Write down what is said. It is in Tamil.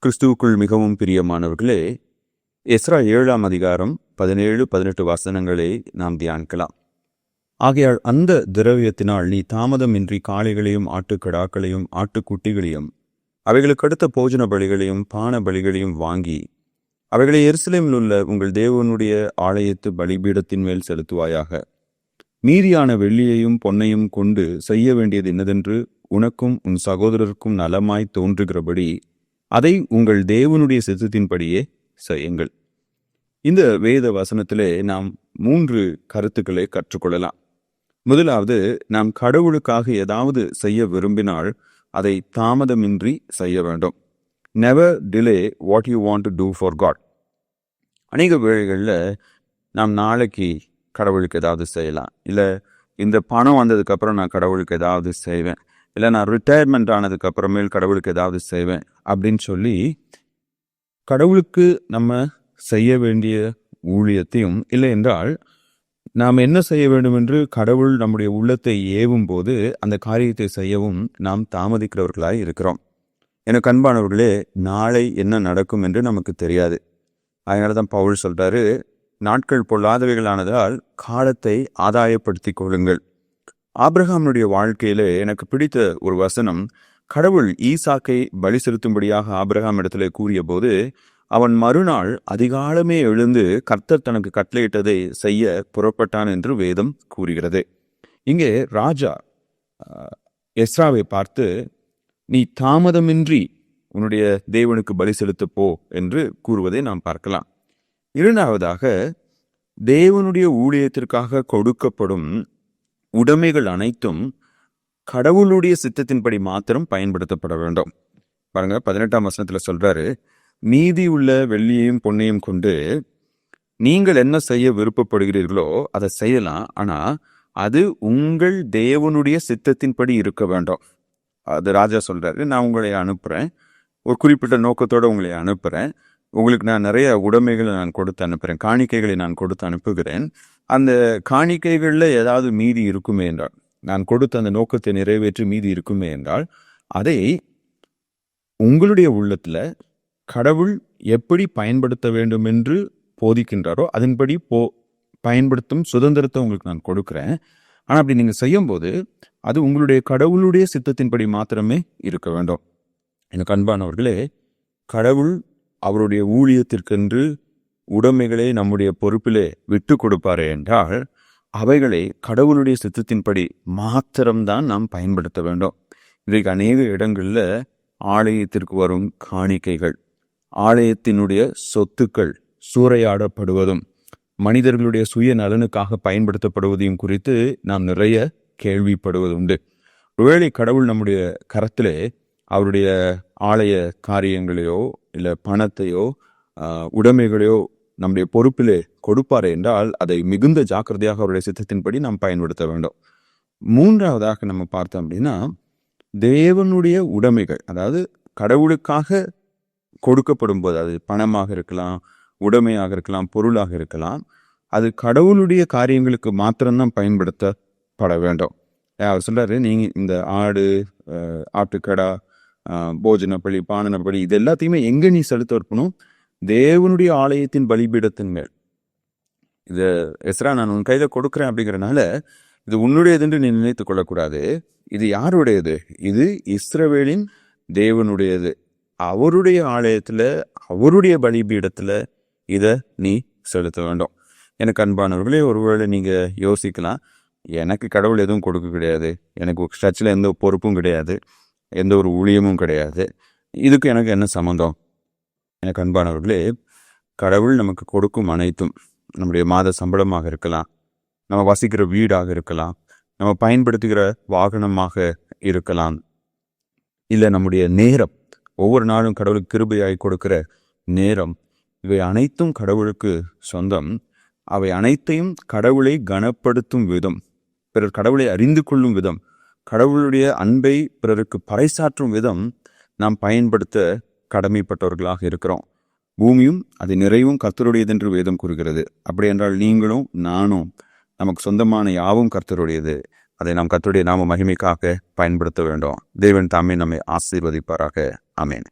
கிறிஸ்துவுக்குள் மிகவும் பிரியமானவர்களே, எஸ்ரா 7ஆம் அதிகாரம் 17-18 வசனங்களை நாம் தியானிக்கலாம். ஆகையால் அந்த திரவியத்தினால் நீ தாமதமின்றி காளைகளையும் ஆட்டுக்கடாக்களையும் ஆட்டுக்குட்டிகளையும் அவைகளுக்கடுத்த போஜன பலிகளையும் பான பலிகளையும் வாங்கி அவைகளை எருசலேமில் உள்ள உங்கள் தேவனுடைய ஆலயத்து பலிபீடத்தின் மேல் செலுத்துவாயாக. மீதியான வெள்ளியையும் பொன்னையும் கொண்டு செய்ய வேண்டியது என்னதென்று உனக்கும் உன் சகோதரருக்கும் நலமாய் தோன்றுகிறபடி அதை உங்கள் தேவனுடைய சித்தத்தின்படியே செய்யுங்கள். இந்த வேத வசனத்திலே நாம் 3 கருத்துக்களை கற்றுக்கொள்ளலாம். முதலாவது, நாம் கடவுளுக்காக ஏதாவது செய்ய விரும்பினால் அதை தாமதமின்றி செய்ய வேண்டும். Never delay what you want to do for God. அநேக வேளைகளில் நாம் நாளைக்கு கடவுளுக்கு ஏதாவது செய்யலாம், இல்லை இந்த பணம் வந்ததுக்கப்புறம் நான் கடவுளுக்கு ஏதாவது செய்வேன், இல்லை நான் ரிட்டையர்மெண்ட் ஆனதுக்கு அப்புறமேல் கடவுளுக்கு ஏதாவது செய்வேன் அப்படின்னு சொல்லி கடவுளுக்கு நம்ம செய்ய வேண்டிய ஊழியத்தையும், இல்லை என்றால் நாம் என்ன செய்ய வேண்டும் என்று கடவுள் நம்முடைய உள்ளத்தை ஏவும் போது அந்த காரியத்தை செய்யவும் நாம் தாமதிக்கிறவர்களாய் இருக்கிறோம். எனக்கு அன்பானவர்களே, நாளை என்ன நடக்கும் என்று நமக்கு தெரியாது. அதனால தான் பவுல் சொல்றாரு, நாட்கள் பொல்லாதவைகளானதால் காலத்தை ஆதாயப்படுத்திக் கொள்ளுங்கள். ஆபிரகாமுடைய வாழ்க்கையில எனக்கு பிடித்த ஒரு வசனம், கடவுள் ஈசாக்கை பலி செலுத்தும்படியாக ஆபிரகாம் இடத்துல கூறிய போது அவன் மறுநாள் அதிகாலமே எழுந்து கர்த்தர் தனக்கு கட்டளையிட்டதை செய்ய புறப்பட்டான் என்று வேதம் கூறுகிறது. இங்கே ராஜா எஸ்ராவை பார்த்து, நீ தாமதமின்றி உன்னுடைய தேவனுக்கு பலி செலுத்த போ என்று கூறுவதை நாம் பார்க்கலாம். இரண்டாவதாக, தேவனுடைய ஊழியத்திற்காக கொடுக்கப்படும் உடைமைகள் அனைத்தும் கடவுளுடைய சித்தத்தின்படி மாத்திரம் பயன்படுத்தப்பட வேண்டும். பாருங்க, 18ஆம் வசனத்துல சொல்றாரு, மீதி உள்ள வெள்ளியையும் பொன்னையும் கொண்டு நீங்கள் என்ன செய்ய விருப்பப்படுகிறீர்களோ அதை செய்யலாம், ஆனா அது உங்கள் தேவனுடைய சித்தத்தின்படி இருக்க வேண்டும். அது ராஜா சொல்றாரு, நான் உங்களை அனுப்புறேன், ஒரு குறிப்பிட்ட நோக்கத்தோட உங்களை அனுப்புறேன், உங்களுக்கு நான் நிறைய உடைமைகளை நான் கொடுத்து அனுப்புறேன், காணிக்கைகளை நான் கொடுத்து அனுப்புகிறேன். அந்த காணிக்கைகளில் ஏதாவது மீதி இருக்குமே என்றால், நான் கொடுத்த அந்த நோக்கத்தை நிறைவேற்றி மீதி இருக்குமே என்றால், அதை உங்களுடைய உள்ளத்துல கடவுள் எப்படி பயன்படுத்த வேண்டும் என்று போதிக்கின்றாரோ அதன்படி பயன்படுத்தும் சுதந்திரத்தை உங்களுக்கு நான் கொடுக்குறேன். ஆனால் அப்படி நீங்கள் செய்யும்போது அது உங்களுடைய கடவுளுடைய சித்தத்தின்படி மாத்திரமே இருக்க வேண்டும். எனக்கு அன்பானவர்களே, கடவுள் அவருடைய ஊழியத்திற்கென்று உடைமைகளை நம்முடைய பொறுப்பிலே விட்டு கொடுப்பாரே என்றால் அவைகளை கடவுளுடைய சித்தத்தின்படி மாத்திரம்தான் நாம் பயன்படுத்த வேண்டும். இன்றைக்கு அநேக இடங்களில் ஆலயத்திற்கு வரும் காணிக்கைகள், ஆலயத்தினுடைய சொத்துக்கள் சூறையாடப்படுவதும் மனிதர்களுடைய சுய நலனுக்காக பயன்படுத்தப்படுவதையும் குறித்து நாம் நிறைய கேள்விப்படுவதுண்டு. ஒருவேளை கடவுள் நம்முடைய கரத்திலே அவருடைய ஆலய காரியங்களையோ இல்லை பணத்தையோ உடைமைகளையோ நம்முடைய பொறுப்பிலே கொடுப்பார் என்றால் அதை மிகுந்த ஜாக்கிரதையாக அவருடைய சித்தத்தின்படி நாம் பயன்படுத்த வேண்டும். மூன்றாவதாக நம்ம பார்த்தோம் அப்படின்னா, தேவனுடைய உடைமைகள், அதாவது கடவுளுக்காக கொடுக்கப்படும் போது, அது பணமாக இருக்கலாம், உடைமையாக இருக்கலாம், பொருளாக இருக்கலாம், அது கடவுளுடைய காரியங்களுக்கு மாத்திரம்தான் பயன்படுத்தப்பட வேண்டும். அவர் சொல்றாரு, நீங்க இந்த ஆடு, ஆட்டுக்கடா, போஜன பலி, பானன பலி, இது எல்லாத்தையுமே எங்க நீ செலுத்த வைக்கணும்? தேவனுடைய ஆலயத்தின் பலிபீடத்தின் மேல். இது எஸ்ரா, நான் உன் கையில கொடுக்குறேன் அப்படிங்கிறனால இது உன்னுடையது என்று நீ நினைத்து கொள்ளக்கூடாது. இது யாருடையது? இது இஸ்ரவேலின் தேவனுடையது. அவருடைய ஆலயத்துல, அவருடைய பலிபீடத்துல இதை நீ செலுத்த வேண்டும். எனக்கு அன்பானவர்களே, ஒருவேளை நீங்க யோசிக்கலாம், எனக்கு கடவுள் எதுவும் கொடுக்க கிடையாது, எனக்கு சர்ச்சில் எந்த பொறுப்பும் கிடையாது, எந்த ஒரு ஊழியமும் கிடையாது, இதுக்கு எனக்கு என்ன சம்மந்தம்? எனக்கு அன்பானவர்களே, கடவுள் நமக்கு கொடுக்கும் அனைத்தும், நம்முடைய மாத சம்பளமாக இருக்கலாம், நம்ம வசிக்கிற வீடாக இருக்கலாம், நம்ம பயன்படுத்துகிற வாகனமாக இருக்கலாம், இல்லை நம்முடைய நேரம், ஒவ்வொரு நாளும் கடவுளுக்கு கிருபையாய் கொடுக்கிற நேரம், இவை அனைத்தும் கடவுளுக்கு சொந்தம். அவை அனைத்தையும் கடவுளை கனப்படுத்தும் விதம், பிறர் கடவுளை அறிந்து கொள்ளும் விதம், கடவுளுடைய அன்பை பிறருக்கு பறைசாற்றும் விதம் நாம் பயன்படுத்த கடமைப்பட்டவர்களாக இருக்கிறோம். பூமியும் அது நிறைவும் கர்த்தருடையதென்று வேதம் கூறுகிறது. அப்படி என்றால் நீங்களும் நானும், நமக்கு சொந்தமான யாவும் கர்த்தருடையது. அதை நாம் கர்த்தருடைய நாம மகிமைக்காக பயன்படுத்த வேண்டும். தேவன் தாமே நம்மை ஆசீர்வதிப்பாராக. ஆமென்.